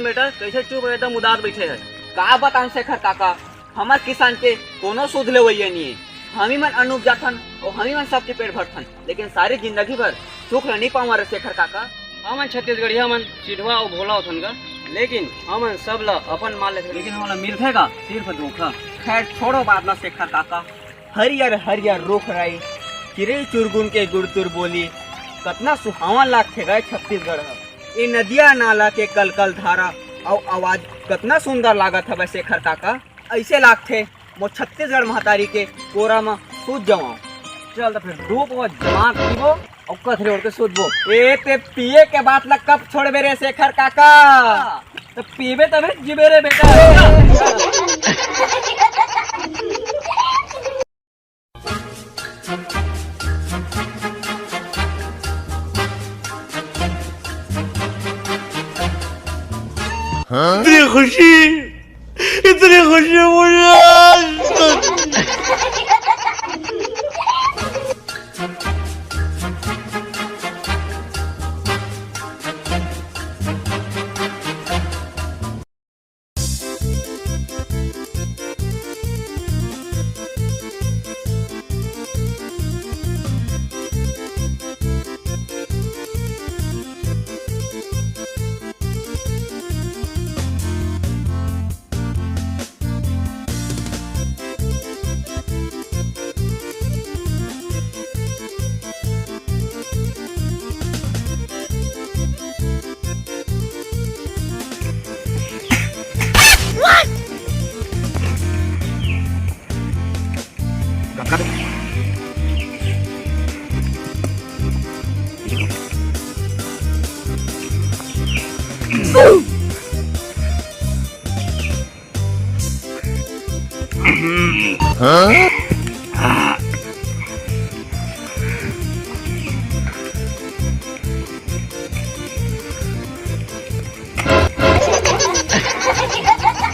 बेटा कैसे चुप एकदम उदास बैठे है। का बताऊं शेखर काका, हमार किसान के कोनो सुध ले वही नहीं है। हम ही मन अन्न उपजाथन और हम ही मन सबके पेट भरथन, लेकिन सारी जिंदगी भर सुख नहीं पाऊँ रे शेखर काका। हमन छत्तीसगढ़िया मन चिढ़वा और भोला होथन का, लेकिन हमन सब ला अपन मान लेते, लेकिन हमारा मिलथे का सिर्फ धोखा। खैर छोड़ो बात ना शेखर काका। हरियर हरियर रुख राई, चिड़ै चुरगुन के गुड़तुर बोली, कतना सुहावन लागथे गए छत्तीसगढ़ ह। ये नदिया नाला के कलकल धारा और आवाज कतना सुंदर लागत हवे शेखर काका। ऐसे लागथे मो छत्तीसगढ़ महतारी के कोरा में सूत जाऊं। चल तो फिर धूप और जमात पीबो और कथरे ओढ़ के सूतबो। ए ते पिए के बात ला कब छोड़बे रे शेखर काका? तो पीबे तबे जीबे रे बेटा। इतनी खुशी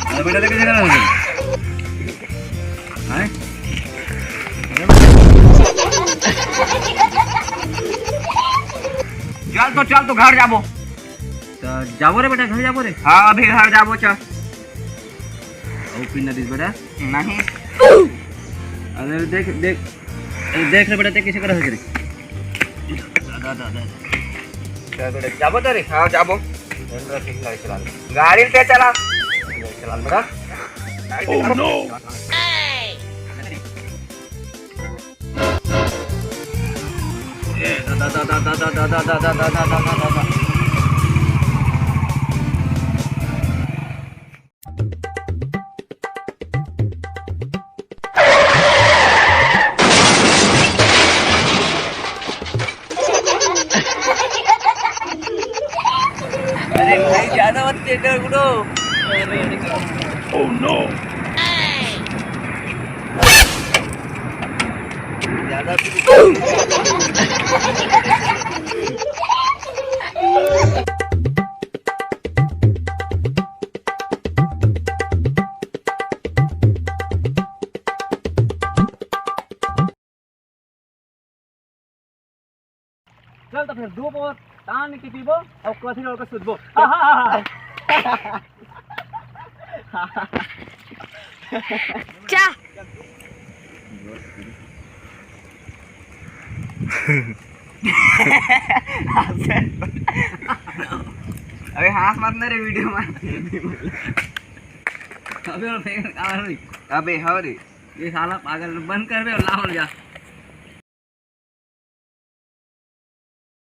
मुझे बेटा देखे जगह ना चल तो घर जाबो। तो जाबो रे बेटा, घर जाबो रे। हाँ अभी घर जाबो चल। और पिन दिस बेटा नहीं अरे देख देख देख रे बेटा, देख कैसे कर रे। चल बेटा जाबो तो रे। हाँ जाबो। गाड़ी पे चला चला बेटा। ओह नो अरे भाई ज्यादा मत चेकर गुडो। ओह नो ज्यादा चल तो फिर धूप और तान के पीबो और कथी ओढ़ के सुतबो। चा अरे हाथ मत ना रे वीडियो में। अबे और फेंक अबे हाँ रे ये साला पागल बंद कर बे और लाओ जा।